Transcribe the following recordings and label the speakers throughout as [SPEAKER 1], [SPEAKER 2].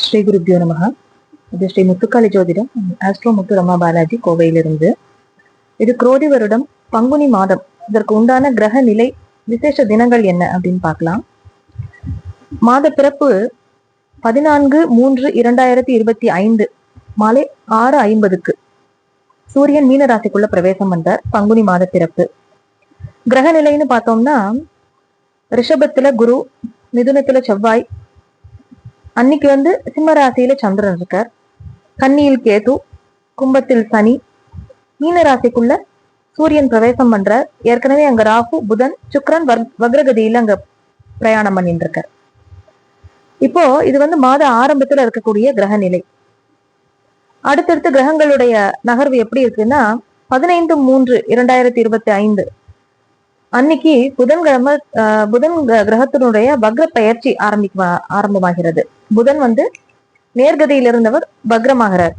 [SPEAKER 1] ஸ்ரீ குருப்யோ நமஹ. இது ஸ்ரீ முத்துக்காளி ஜோதிடம், ஆஸ்ட்ரோ முத்து ரமா பாலாஜி, கோவையிலிருந்து. இது குரோதி வருடம் பங்குனி மாதம். இதற்கு உண்டான கிரக நிலை விசேஷ தினங்கள் என்ன அப்படின்னு பார்க்கலாம். மாத பிறப்பு 14/3/2025 மாலை 6:50 சூரியன் மீன ராசிக்குள்ள பிரவேசம் பண்றார். பங்குனி மாத பிறப்பு. கிரக நிலைன்னு பார்த்தோம்னா, ரிஷபத்துல குரு, மிதுனத்துல செவ்வாய், அன்னைக்கு சிம்ம ராசியில சந்திரன் இருக்கார், கன்னியில் கேது, கும்பத்தில் சனி, மீன ராசிக்குள்ள சூரியன் பிரவேசம் பண்றார். ஏற்கனவே அங்க ராகு, புதன், சுக்கிரன் வக்ரகதியில அங்க பிரயாணம் பண்ணிட்டு இருக்கார். இப்போ இது மாத ஆரம்பத்துல இருக்கக்கூடிய கிரக நிலை. அடுத்தடுத்து கிரகங்களுடைய நகர்வு எப்படி இருக்குன்னா, 15/3/2025 அன்னைக்கு புதன்கிழமை புதன் கிரகத்தினுடைய வக்ர பயிற்சி ஆரம்பமாகிறது. புதன் நேர்கதியில் இருந்தவர் வக்ரமாகிறார்.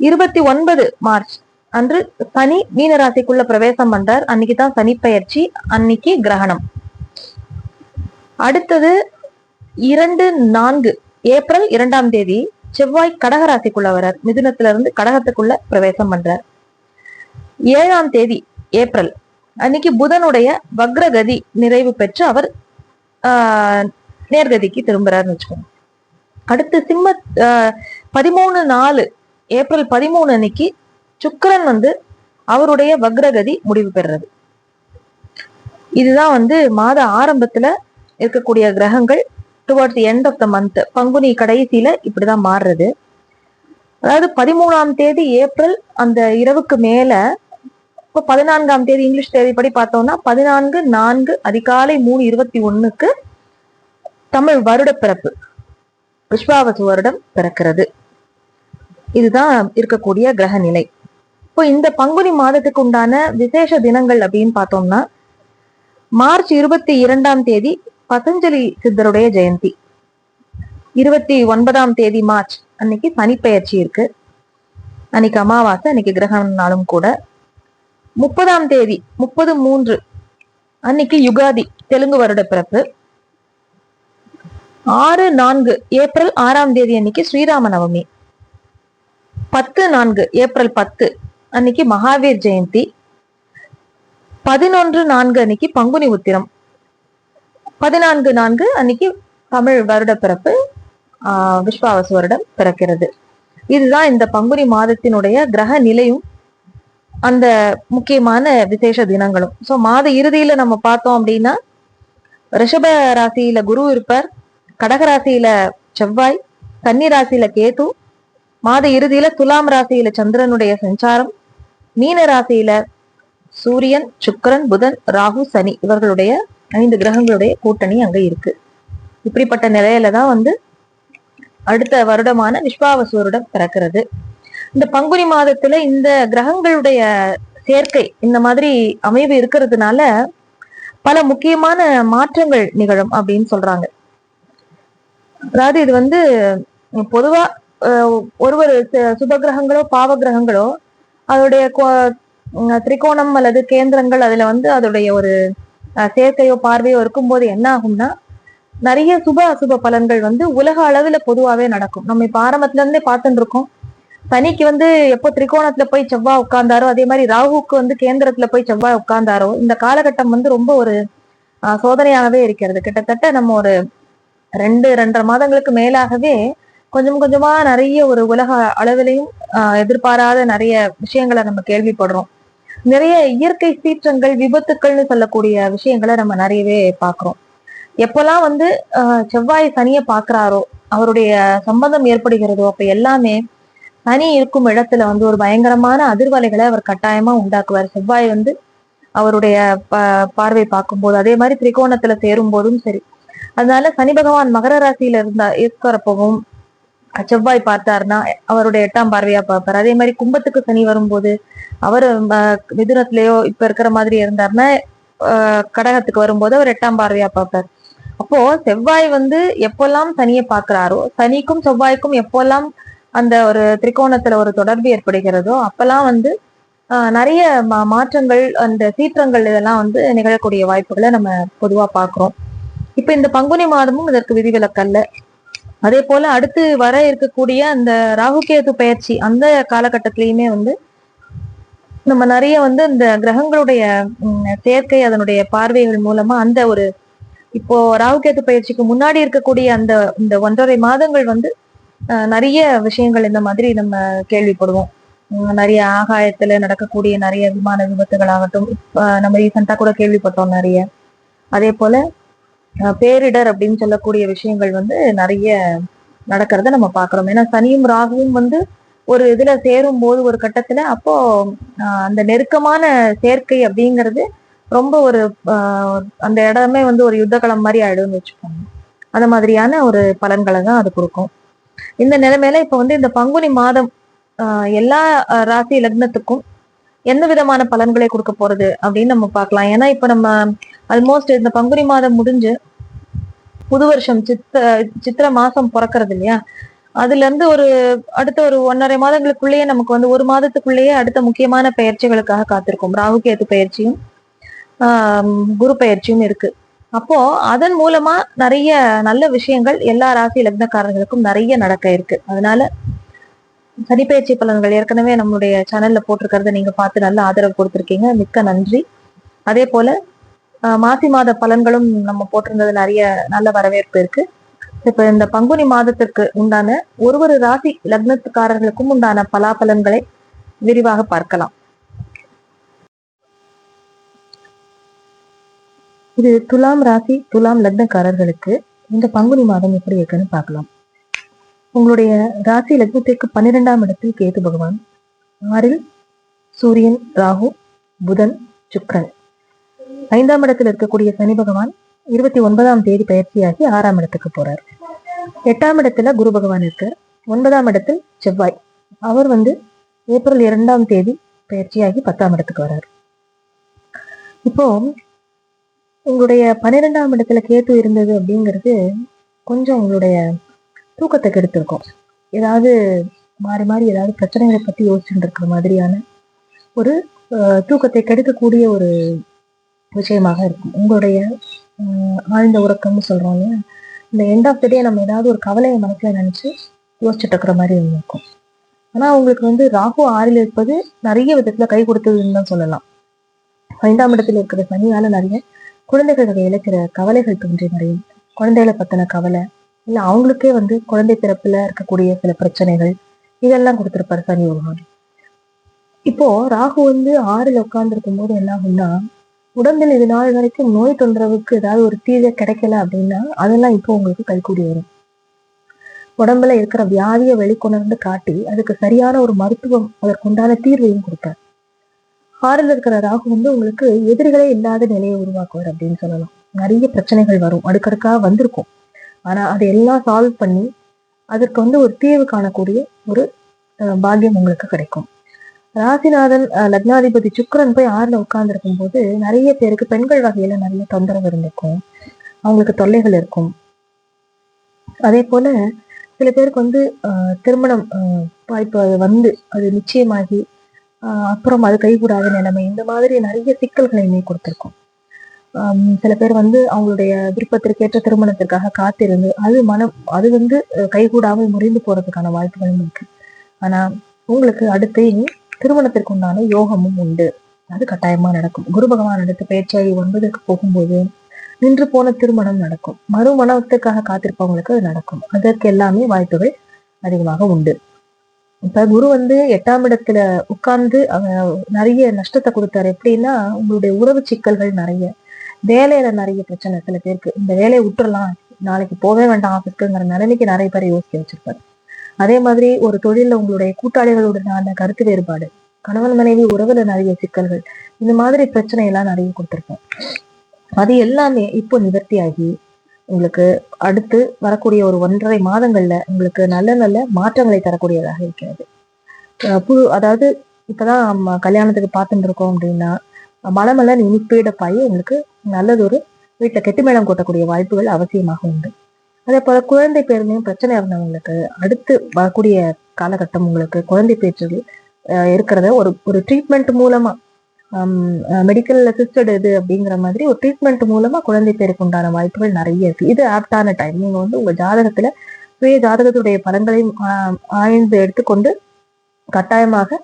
[SPEAKER 1] 29 மார்ச் அன்று சனி மீனராசிக்குள்ள பிரவேசம் பண்றார். அன்னைக்குதான் சனி பயிற்சி, அன்னைக்கு கிரகணம். அடுத்தது 2-4 ஏப்ரல் 2ஆம் தேதி செவ்வாய் கடகராசிக்குள்ள வர்றார். மிதுனத்திலிருந்து கடகத்துக்குள்ள பிரவேசம் பண்றார். 7ஆம் தேதி ஏப்ரல் அன்னைக்கு புதனுடைய வக்ரகதி நிறைவு பெற்று அவர் நேர்கதிக்கு திரும்புறாருன்னு வச்சுக்கோங்க. அடுத்து 13-4 ஏப்ரல் 13 அன்னைக்கு சுக்கிரன் அவருடைய வக்ரகதி முடிவு பெறுறது. இதுதான் மாத ஆரம்பத்துல இருக்கக்கூடிய கிரகங்கள். Towards the end of the month, Panguni கடைசியில இப்படிதான் மாறுறது. அதாவது 13ஆம் தேதி ஏப்ரல் அந்த இரவுக்கு மேல, இப்போ 14ஆம் தேதி இங்கிலீஷ் தேதிப்படி பார்த்தோம்னா 14/4 அதிகாலை 3:21 தமிழ் வருட பிறப்பு, விஸ்வாவசு வருடம் பிறக்கிறது. இதுதான் இருக்கக்கூடிய கிரக நிலை. இப்போ இந்த பங்குனி மாதத்துக்கு உண்டான விசேஷ தினங்கள் அப்படின்னு பார்த்தோம்னா, மார்ச் 22ஆம் தேதி பதஞ்சலி சித்தருடைய ஜெயந்தி. 29ஆம் தேதி மார்ச் அன்னைக்கு சனிப்பெயர்ச்சி இருக்கு. அன்னைக்கு அமாவாசை, அன்னைக்கு கிரகண நாளும் கூட. 30ஆம் தேதி 30/3 அன்னைக்கு யுகாதி, தெலுங்கு வருட பிறப்பு. 6-4 ஏப்ரல் 6ஆம் தேதி அன்னைக்கு ஸ்ரீராம நவமி. 10-4 ஏப்ரல் 10 அன்னைக்கு மகாவீர் ஜெயந்தி. 11-4 அன்னைக்கு பங்குனி உத்திரம். 14-4 அன்னைக்கு தமிழ் வருட பிறப்பு, விஸ்வாவசு வருடம் பிறக்கிறது. இதுதான் இந்த பங்குனி மாதத்தினுடைய கிரக நிலையும் அந்த முக்கியமான விசேஷ தினங்களும். சோ மாத இறுதியில நம்ம பார்த்தோம் அப்படின்னா, ரிஷப ராசியில குரு இருப்பார், கடக ராசியில செவ்வாய், கன்னி ராசியில கேது, மாத இறுதியில துலாம் ராசியில சந்திரனுடைய சஞ்சாரம், மீன ராசியில சூரியன், சுக்கிரன், புதன், ராகு, சனி இவர்களுடைய 5 கிரகங்களுடைய கூட்டணி அங்க இருக்கு. இப்படிப்பட்ட நிலையில தான் அடுத்த வருடமான விஸ்வாவசு வருடம் பிறக்கிறது. இந்த பங்குனி மாதத்துல இந்த கிரகங்களுடைய சேர்க்கை இந்த மாதிரி அமைவு இருக்கிறதுனால பல முக்கியமான மாற்றங்கள் நிகழும் அப்படின்னு சொல்றாங்க. அதாவது இது பொதுவா ஒரு சுப கிரகங்களோ பாவ கிரகங்களோ அதோடைய திரிகோணம் அல்லது கேந்திரங்கள் அதுல அதோடைய ஒரு சேர்க்கையோ பார்வையோ இருக்கும்போது என்ன ஆகும்னா, நிறைய சுப அசுப பலன்கள் உலக அளவுல பொதுவாவே நடக்கும். நம்ம இப்ப ஆரம்பத்துல இருந்தே பார்த்துட்டு இருக்கோம். சனிக்கு எப்போ திரிகோணத்துல போய் செவ்வாய் உட்கார்ந்தாரோ, அதே மாதிரி ராகுக்கு கேந்திரத்துல போய் செவ்வாய் உட்கார்ந்தாரோ, இந்த காலகட்டம் ரொம்ப ஒரு சோதனையாகவே இருக்கிறது. கிட்டத்தட்ட நம்ம ஒரு 2-2.5 மாதங்களுக்கு மேலாகவே கொஞ்சம் கொஞ்சமா நிறைய ஒரு உலக அளவிலையும் எதிர்பாராத நிறைய விஷயங்களை நம்ம கேள்விப்படுறோம். நிறைய இயற்கை சீற்றங்கள், விபத்துக்கள்னு சொல்லக்கூடிய விஷயங்களை நம்ம நிறையவே பாக்குறோம். எப்பெல்லாம் செவ்வாய் சனியை பாக்குறாரோ, அவருடைய சம்பந்தம் ஏற்படுகிறதோ, அப்ப எல்லாமே சனி இருக்கும் இடத்துல ஒரு பயங்கரமான அதிர்வலைகளை அவர் கட்டாயமா உண்டாக்குவார். செவ்வாய் அவருடைய பார்வை பார்க்கும்போது, அதே மாதிரி திரிகோணத்துல சேரும் போதும் சரி. அதனால சனி பகவான் மகர ராசியில இருக்கிறப்பவும் செவ்வாய் பார்த்தாருன்னா அவருடைய 8ஆம் பார்வையா பார்ப்பார். அதே மாதிரி கும்பத்துக்கு சனி வரும்போது அவர் மிதுனத்திலேயோ இப்ப இருக்கிற மாதிரி இருந்தாருன்னா கடகத்துக்கு வரும்போது அவர் 8ஆம் பார்வையா பார்ப்பார். அப்போ செவ்வாய் எப்பெல்லாம் சனியை பார்க்கிறாரோ, சனிக்கும் செவ்வாய்க்கும் எப்பெல்லாம் அந்த ஒரு திரிகோணத்துல ஒரு தொடர்பு ஏற்படுகிறதோ, அப்பெல்லாம் நிறைய மாற்றங்கள், அந்த சீற்றங்கள் இதெல்லாம் நிகழக்கூடிய வாய்ப்புகளை நம்ம பொதுவா பாக்குறோம். இப்ப இந்த பங்குனி மாதமும் இதற்கு விதிவிலக்கல்ல. அதே போல அடுத்து வர இருக்கக்கூடிய அந்த ராகுகேது பயிற்சி அந்த காலகட்டத்திலயுமே வந்து நம்ம நிறைய வந்து இந்த கிரகங்களுடைய சேர்க்கை அதனுடைய பார்வைகள் மூலமா அந்த ஒரு இப்போ ராகுகேது பயிற்சிக்கு முன்னாடி இருக்கக்கூடிய அந்த இந்த 1.5 மாதங்கள் வந்து நிறைய விஷயங்கள் இந்த மாதிரி நம்ம கேள்விப்படுவோம். நிறைய ஆகாயத்துல நடக்கக்கூடிய நிறைய விமான விபத்துகள் ஆகட்டும், நம்ம ரீசெண்டா கூட கேள்விப்பட்டோம் நிறைய. அதே போல பேரிடர் அப்படின்னு சொல்லக்கூடிய விஷயங்கள் வந்து நிறைய நடக்கிறத நம்ம பாக்குறோம். ஏன்னா சனியும் ராகுவும் வந்து ஒரு இதுல சேரும் போது ஒரு கட்டத்துல அப்போ அந்த நெருக்கமான சேர்க்கை அப்படிங்கிறது ரொம்ப ஒரு அந்த இடமே வந்து ஒரு யுத்தகலம் மாதிரி ஆயிடும்னு வச்சுக்கோங்க. அந்த மாதிரியான ஒரு பலன்களை தான் அது கொடுக்கும். இந்த நிலைமையில இப்ப வந்து இந்த பங்குனி மாதம் எல்லா ராசி லக்னத்துக்கும் எந்த விதமான பலன்களை கொடுக்க போறது அப்படின்னு நம்ம பார்க்கலாம். ஏன்னா இப்ப நம்ம ஆல்மோஸ்ட் இந்த பங்குனி மாதம் முடிஞ்சு புது வருஷம் சித்திரை மாசம் பிறக்கிறது இல்லையா, அதுல இருந்து ஒரு அடுத்த ஒரு 1.5 மாதங்களுக்குள்ளேயே நமக்கு வந்து ஒரு மாதத்துக்குள்ளேயே அடுத்த முக்கியமான பயிற்சிகளுக்காக காத்திருக்கும். ராகுகேது பயிற்சியும் குரு பயிற்சியும் இருக்கு. அப்போ அதன் மூலமா நிறைய நல்ல விஷயங்கள் எல்லா ராசி லக்னக்காரர்களுக்கும் நிறைய நடக்க இருக்கு. அதனால சனிப்பயிற்சி பலன்கள் ஏற்கனவே நம்மளுடைய சேனல்ல போட்டிருக்கிறத நீங்க பார்த்து நல்ல ஆதரவு கொடுத்துருக்கீங்க, மிக்க நன்றி. அதே போல மாசி மாத பலன்களும் நம்ம போட்டிருந்தது நிறைய நல்ல வரவேற்பு இருக்கு. இப்ப இந்த பங்குனி மாதத்திற்கு உண்டான ஒரு ராசி லக்னத்துக்காரர்களுக்கும் உண்டான பலாபலன்களை விரிவாக பார்க்கலாம். இது துலாம் ராசி துலாம் லக்னக்காரர்களுக்கு இந்த பங்குனி மாதம் எப்படி இருக்குன்னு பார்க்கலாம். உங்களுடைய ராசி லக்னத்திற்கு 12ஆம் இடத்தில் கேது பகவான், 6ல் சூரியன், ராகு, புதன், சுக்கிரன், 5ஆம் இடத்தில் இருக்கக்கூடிய சனி பகவான் 29ஆம் தேதி பயிற்சியாகி 6ஆம் இடத்துக்கு போறார். 8ஆம் இடத்துல குரு பகவான் இருக்கு. 9ஆம் இடத்தில் செவ்வாய், அவர் வந்து ஏப்ரல் 2ஆம் தேதி பயிற்சியாகி 10ஆம் இடத்துக்கு வர்றார். இப்போ உங்களுடைய 12ஆம் இடத்துல கேது இருந்தது அப்படிங்கிறது கொஞ்சம் உங்களுடைய தூக்கத்தை கெடுத்திருக்கும். ஏதாவது மாறி மாறி ஏதாவது பிரச்சனைகளை பத்தி யோசிச்சுட்டு இருக்கிற மாதிரியான ஒரு தூக்கத்தை கெடுக்கக்கூடிய ஒரு விஷயமாக இருக்கும். உங்களுடைய ஆழ்ந்த உறக்கம்னு சொல்றோம் இல்லையா, இந்த எண்ட் ஆஃப் த டே நம்ம ஏதாவது ஒரு கவலையை மனசுல நினைச்சு யோசிச்சுட்டு இருக்கிற மாதிரி இருக்கும். ஆனா உங்களுக்கு வந்து ராகு 6ல் இருப்பது நிறைய விதத்துல கை கொடுத்ததுன்னு தான் சொல்லலாம். 5ஆம் இடத்துல இருக்கிற சனியால நிறைய குழந்தைகள் வகையில சில கவலைகள் தோன்றி நிறையும். குழந்தைகளை பத்தின கவலை, இல்ல அவங்களுக்கே வந்து குழந்தை பிறப்புல இருக்கக்கூடிய சில பிரச்சனைகள், இதெல்லாம் கொடுத்திருப்பாரு சனி பகவான். இப்போ ராகு வந்து 6ல் உட்கார்ந்து இருக்கும் போது என்ன ஆகும்னா, உடம்பில் இது நாள் வரைக்கும் நோய் தொந்தரவுக்கு ஏதாவது ஒரு தீர்வு கிடைக்கல அப்படின்னா அதெல்லாம் இப்போ உங்களுக்கு கைகூடி வரும். உடம்புல இருக்கிற வியாதியை வெளிக்கொணர்ந்து காட்டி அதுக்கு சரியான ஒரு மருத்துவம், அதற்குண்டான தீர்வையும் கொடுப்பார். 6ல் இருக்கிற ராகு வந்து உங்களுக்கு எதிரிகளே இல்லாத நிலையை உருவாக்குவார் அப்படின்னு சொல்லலாம். நிறைய பிரச்சனைகள் வரும், அடுக்கடுக்கா வந்திருக்கும். ஆனா அதையெல்லாம் சால்வ் பண்ணி அதற்கு வந்து ஒரு தீர்வு காணக்கூடிய ஒரு பாக்கியம் உங்களுக்கு கிடைக்கும். ராசிநாதன் லக்னாதிபதி சுக்கிரன் போய் 6ல் உட்கார்ந்து இருக்கும் போது நிறைய பேருக்கு பெண்கள் வகையில நிறைய தொந்தரவு இருந்திருக்கும், அவங்களுக்கு தொல்லைகள் இருக்கும். அதே போல சில பேருக்கு வந்து திருமணம் வாய்ப்பு வந்து அது நிச்சயமாகி அப்புறம் அது கைகூடாத நிலைமை, இந்த மாதிரி நிறைய சிக்கல்களையுமே கொடுத்திருக்கும். சில பேர் வந்து அவங்களுடைய விருப்பத்திற்கேற்ற திருமணத்திற்காக காத்திருந்து அது வந்து கைகூடாமல் முறிந்து போறதுக்கான வாய்ப்புகளும் இருக்கு. ஆனா உங்களுக்கு அடுத்து திருமணத்திற்கு உண்டான யோகமும் உண்டு, அது கட்டாயமா நடக்கும். குரு பகவான் அடுத்து பயிற்சியாகி 9க்கு போகும்போது நின்று போன திருமணம் நடக்கும். மறுமணத்துக்காக காத்திருப்பவங்களுக்கு அது நடக்கும். அதற்கு எல்லாமே வாய்ப்புகள் அதிகமாக உண்டு. இப்ப குரு வந்து 8ஆம் இடத்துல உட்கார்ந்து நிறைய நஷ்டத்தை கொடுத்தாரு. எப்படின்னா உங்களுடைய உறவு சிக்கல்கள் நிறைய, வேலையில நிறைய பிரச்சனை. சில பேருக்கு இந்த வேலையை விட்டுறலாம், நாளைக்கு போவே வேண்டாம் ஆஃபீஸ்க்குங்கிற நிலைமைக்கு நிறைய பேரை யோசிக்க வச்சிருப்பாரு. அதே மாதிரி ஒரு தொழில உங்களுடைய கூட்டாளிகளுடனான கருத்து வேறுபாடு, கணவன் மனைவி உறவுல நிறைய சிக்கல்கள், இந்த மாதிரி பிரச்சனை எல்லாம் நிறைய கொடுத்திருப்போம். அது எல்லாமே இப்போ நிவர்த்தியாகி உங்களுக்கு அடுத்து வரக்கூடிய ஒரு 1.5 மாதங்கள்ல உங்களுக்கு நல்ல நல்ல மாற்றங்களை தரக்கூடியதாக இருக்கிறது. அதாவது இப்பதான் நம்ம கல்யாணத்துக்கு பார்த்துட்டு இருக்கோம் அப்படின்னா மனமெல்லாம் இனிப்பீடப்பாயி உங்களுக்கு நல்லதொரு வீட்டுல கெட்டி மேளம் கொட்டக்கூடிய வாய்ப்புகள் அவசியமாக உண்டு. அதே போல குழந்தை பேருமையும் பிரச்சனை இருந்தவங்களுக்கு அடுத்து வரக்கூடிய காலகட்டம் உங்களுக்கு குழந்தை பேச்சு இருக்கிறத ஒரு ட்ரீட்மெண்ட் மூலமா, மெடிக்கல் அசிஸ்டட் இது அப்படிங்கிற மாதிரி ஒரு ட்ரீட்மெண்ட் மூலமா குழந்தை பேருக்கு உண்டான வாய்ப்புகள் நிறைய இருக்கு. இது ஆப்டான டைம். நீங்க வந்து உங்க ஜாதகத்துல சுய ஜாதகத்துடைய பலன்களையும் ஆய்ந்து எடுத்துக்கொண்டு கட்டாயமாக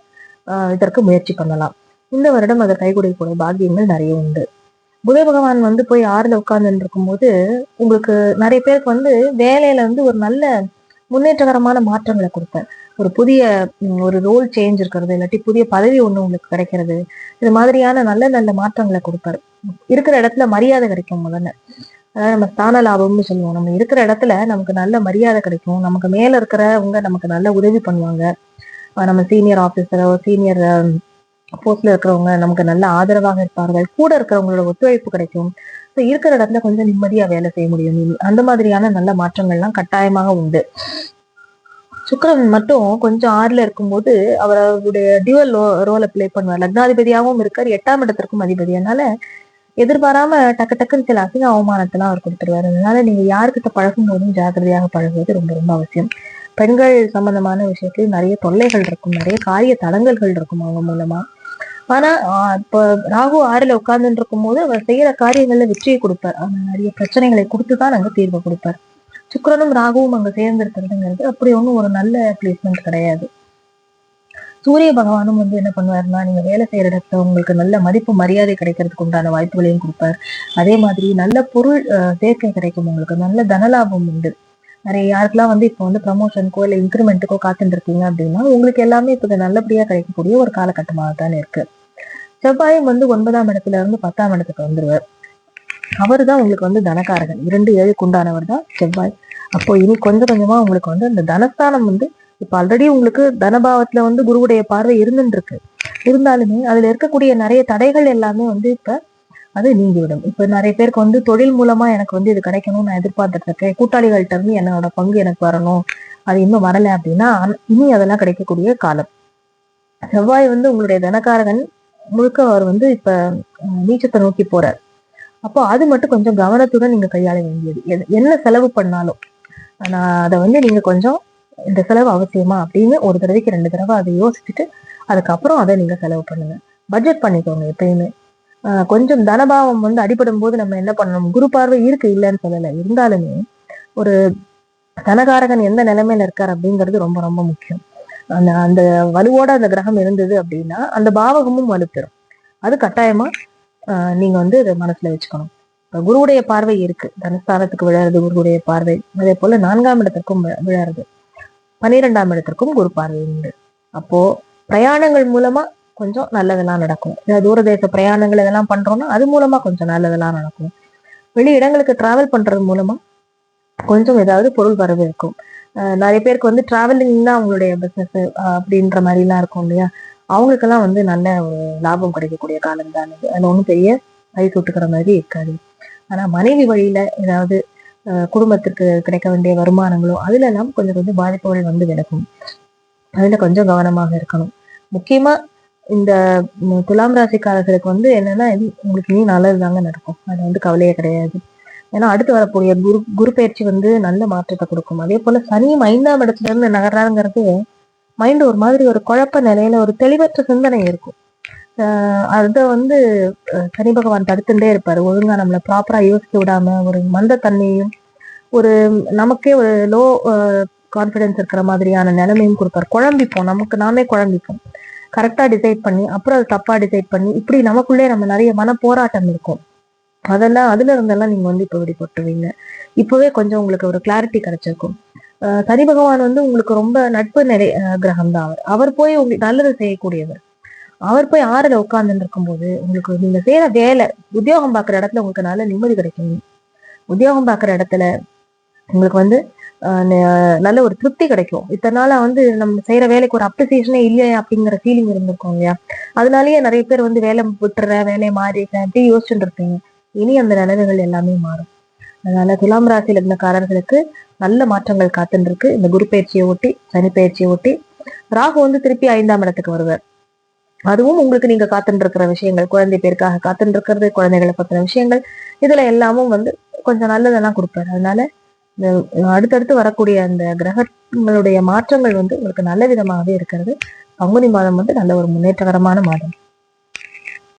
[SPEAKER 1] இதற்கு முயற்சி பண்ணலாம். இந்த வருடம் அதை கைகூடக்கூடிய பாக்கியங்கள் நிறைய உண்டு. புத பகவான் வந்து போய் 6ல உட்கார்ந்து இருக்கும் போது உங்களுக்கு நிறைய பேருக்கு வந்து வேலையில வந்து ஒரு நல்ல முன்னேற்றகரமான மாற்றங்களை கொடுப்பார். ஒரு புதிய ஒரு ரோல் சேஞ்ச் இருக்கிறது, இல்லாட்டி புதிய பதவி ஒண்ணு உங்களுக்கு கிடைக்கிறது, இது மாதிரியான நல்ல நல்ல மாற்றங்களை கொடுப்பாரு. இருக்கிற இடத்துல மரியாதை கிடைக்கும். முதல்ல அதாவது நம்ம ஸ்தான லாபம்னு சொல்லுவோம். நம்ம இருக்கிற இடத்துல நமக்கு நல்ல மரியாதை கிடைக்கும். நமக்கு மேல இருக்கிறவங்க நமக்கு நல்ல உதவி பண்ணுவாங்க. நம்ம சீனியர் ஆபீசரோ சீனியர் போஸ்ட்ல இருக்கிறவங்க நமக்கு நல்ல ஆதரவாக இருப்பார்கள். கூட இருக்கிறவங்களோட ஒத்துழைப்பு கிடைக்கும். இருக்கிற இடத்துல கொஞ்சம் நிம்மதியா வேலை செய்ய முடியும். அந்த மாதிரியான நல்ல மாற்றங்கள்லாம் கட்டாயமாக உண்டு. சுக்கிரன் மட்டும் கொஞ்சம் 6ல இருக்கும்போது அவருடைய டியூவல் ரோலை பிளே பண்ணுவார். லக்னாதிபதியாகவும் இருக்கார், 8ஆம் இடத்திற்கும் அதிபதி. அதனால எதிர்பாராம டக்கு டக்குன்னு சில அசிங்க அவமானத்தெல்லாம் அவர் கொடுத்துருவாரு. அதனால நீங்க யாருக்கிட்ட பழகும் போதும் ஜாக்கிரதையாக பழகுவது ரொம்ப ரொம்ப அவசியம். பெண்கள் சம்பந்தமான விஷயத்துல நிறைய தொல்லைகள் இருக்கும், நிறைய காரிய தடங்கல்கள் இருக்கும் அவங்க மூலமா. ஆனா இப்ப ராகு 6ல உட்கார்ந்துட்டு இருக்கும் போது அவர் செய்யற காரியங்கள்ல வெற்றியை கொடுப்பார். அவங்க நிறைய பிரச்சனைகளை கொடுத்துதான் அங்க தீர்வு கொடுப்பார். சுக்கிரனும் ராகுவும் அங்க சேர்ந்திருக்கிறதுங்கிறது அப்படி ஒன்றும் ஒரு நல்ல பிளேஸ்மெண்ட் கிடையாது. சூரிய பகவானும் வந்து என்ன பண்ணுவாருன்னா, நீங்க வேலை செய்யற இடத்துல உங்களுக்கு நல்ல மதிப்பு மரியாதை கிடைக்கிறதுக்கு உண்டான வாய்ப்புகளையும் கொடுப்பார். அதே மாதிரி நல்ல பொருள் சேர்க்கை கிடைக்கும். உங்களுக்கு நல்ல தனலாபம் உண்டு. நிறைய யாருக்கெல்லாம் வந்து இப்போ வந்து ப்ரமோஷனுக்கோ இல்லை இன்க்ரிமெண்ட்டுக்கோ காத்துட்டு இருக்கீங்க அப்படின்னா உங்களுக்கு எல்லாமே இப்போ நல்லபடியா கிடைக்கக்கூடிய ஒரு காலகட்டமாக தான் இருக்கு. செவ்வாயும் வந்து 9ஆம் இடத்துல இருந்து 10ஆம் இடத்துக்கு வந்துருவார். அவரு தான் உங்களுக்கு வந்து தனகாரகன். 2-7 உண்டானவர் தான் செவ்வாய். அப்போ இனி கொஞ்சம் கொஞ்சமா உங்களுக்கு வந்து அந்த தனஸ்தானம் வந்து இப்ப ஆல்ரெடி உங்களுக்கு தனபாவத்துல வந்து குருவுடைய பார்வை இருந்துட்டு இருக்கு. இருந்தாலுமே அதுல இருக்கக்கூடிய நிறைய தடைகள் எல்லாமே வந்து இப்ப அது நீங்கிவிடும். இப்ப நிறைய பேருக்கு வந்து தொழில் மூலமா எனக்கு வந்து இது கிடைக்கணும்னு நான் எதிர்பார்த்துட்டு இருக்கேன், கூட்டாளிகள்கிட்ட இருந்து என்னோட பங்கு எனக்கு வரணும், அது இன்னும் வரல அப்படின்னா இனி அதெல்லாம் கிடைக்கக்கூடிய காலம். செவ்வாய் வந்து உங்களுடைய தனகாரகன் முழுக்க அவர் வந்து இப்ப நீச்சத்தை நோக்கி போறார். அப்போ அது மட்டும் கொஞ்சம் கவனத்துடன் நீங்க கையாள வேண்டியது. என்ன செலவு பண்ணாலும் நான் அதை வந்து நீங்க கொஞ்சம் இந்த செலவு அவசியமா அப்படின்னு ஒரு தடவைக்கு 2 தடவை அதை யோசிச்சுட்டு அதுக்கப்புறம் அதை நீங்க செலவு பண்ணுங்க. பட்ஜெட் பண்ணிக்கோங்க எப்பயுமே. கொஞ்சம் தனபாவம் வந்து அடிபடும் போது நம்ம என்ன பண்ணணும், குரு பார்வை இருக்கு இல்லைன்னு சொல்லலை, இருந்தாலுமே ஒரு தனகாரகன் எந்த நிலைமையில இருக்கார் அப்படிங்கிறது ரொம்ப ரொம்ப முக்கியம். அந்த அந்த வலுவோட அந்த கிரகம் இருந்தது அப்படின்னா அந்த பாவகமும் வலுப்பெறும். அது கட்டாயமா நீங்க வந்து இதை மனசுல வச்சுக்கணும். இப்ப குருவுடைய பார்வை இருக்கு, தனஸ்தானத்துக்கு விழறது குருவுடைய பார்வை. அதே போல 4ஆம் இடத்திற்கும் விழறது, 12ஆம் இடத்திற்கும் குரு பார்வை உண்டு. அப்போ பிரயாணங்கள் மூலமா கொஞ்சம் நல்லதெல்லாம் நடக்கும். தூரதேச பிரயாணங்கள் இதெல்லாம் பண்றோம்னா அது மூலமா கொஞ்சம் நல்லதெல்லாம் நடக்கும். வெளி இடங்களுக்கு டிராவல் பண்றது மூலமா கொஞ்சம் ஏதாவது பொருள் வரவு இருக்கும். நிறைய பேருக்கு வந்து டிராவலிங் தான் அவங்களுடைய பிசினஸ் அப்படின்ற மாதிரி எல்லாம் இருக்கும் இல்லையா, அவங்களுக்கெல்லாம் வந்து நல்ல ஒரு லாபம் கிடைக்கக்கூடிய காலம் தான் இது. அதுல ஒன்றும் பெரிய கை சுட்டுக்கிற மாதிரி இருக்காது. ஆனா மனைவி வழியில ஏதாவது குடும்பத்திற்கு கிடைக்க வேண்டிய வருமானங்களோ அதுல எல்லாம் கொஞ்சம் கொஞ்சம் பாதிப்புகள் வந்து விலகும். அதுல கொஞ்சம் கவனமாக இருக்கணும். முக்கியமா இந்த துலாம் ராசிக்காரர்களுக்கு வந்து என்னன்னா உங்களுக்கு இனி நல்லதுதாங்க நடக்கும். அது வந்து கவலையே கிடையாது. ஏன்னா அடுத்து வரக்கூடிய குரு பயிற்சி வந்து நல்ல மாற்றத்தை கொடுக்கும். அதே போல சனியும் 5ஆம் இடத்துல இருந்து நகர்றாங்கிறது மைண்ட் ஒரு மாதிரி ஒரு குழப்ப நிலையில ஒரு தெளிவற்ற சிந்தனை இருக்கும். அதை வந்து சனி பகவான் தடுத்துட்டே இருப்பாரு. ஒழுங்கா நம்மளை ப்ராப்பரா யோசிக்க விடாம ஒரு மந்தத்தன்மையும் ஒரு நமக்கே ஒரு லோ கான்ஃபிடன்ஸ் இருக்கிற மாதிரியான நிலைமையும் கொடுப்பாரு. குழம்பிப்போம், நமக்கு நாமே குழம்பிப்போம். கரெக்டா டிசைட் பண்ணி அப்புறம் அது தப்பா டிசைட் பண்ணி இப்படி நமக்குள்ளே நம்ம நிறைய மன போராட்டம் இருக்கும். அதெல்லாம் அதுல இருந்தெல்லாம் நீங்க வந்து இப்ப விடுபட்டுவீங்க. இப்பவே கொஞ்சம் உங்களுக்கு ஒரு கிளாரிட்டி கிடைச்சிருக்கும். சனி பகவான் வந்து உங்களுக்கு ரொம்ப நட்பு நிறை கிரகம் தான். அவர் போய் உங்களுக்கு நல்லது செய்யக்கூடியவர். அவர் போய் 6ல உட்கார்ந்துட்டு இருக்கும்போது உங்களுக்கு நீங்க செய்யற வேலை, உத்தியோகம் பார்க்குற இடத்துல உங்களுக்கு நல்ல நிம்மதி கிடைக்கும். உத்தியோகம் பார்க்குற இடத்துல உங்களுக்கு வந்து நல்ல ஒரு திருப்தி கிடைக்கும். இத்தனை நாளா வந்து நம்ம செய்யற வேலைக்கு ஒரு அப்ரிசியேஷனே இல்லையா அப்படிங்கிற ஃபீலிங் இருந்திருக்கும் இல்லையா, அதனாலயே நிறைய பேர் வந்து வேலை விட்டுற வேலையை மாறிட்டேன் அப்படி யோசிச்சுட்டு இருப்பீங்க. இனி அந்த நிலைமைகள் எல்லாமே மாறும். அதனால துலாம் ராசி லக்னக்காரர்களுக்கு நல்ல மாற்றங்கள் காத்துட்டு இருக்கு. இந்த குரு பயிற்சியை ஒட்டி சனி பயிற்சியை ஒட்டி ராகு வந்து திருப்பி 5ஆம் இடத்துக்கு வருவார். அதுவும் உங்களுக்கு நீங்க காத்துட்டு இருக்கிற விஷயங்கள், குழந்தை பேருக்காக காத்துட்டு இருக்கிறது, குழந்தைகளை பத்தின விஷயங்கள், இதுல எல்லாமும் வந்து கொஞ்சம் நல்லதெல்லாம் கொடுப்பாரு. அதனால அடுத்தடுத்து வரக்கூடிய அந்த கிரகங்களுடைய மாற்றங்கள் வந்து உங்களுக்கு நல்ல விதமாகவே இருக்கிறது. பங்குனி மாதம் வந்து நல்ல ஒரு முன்னேற்றகரமான மாதம்.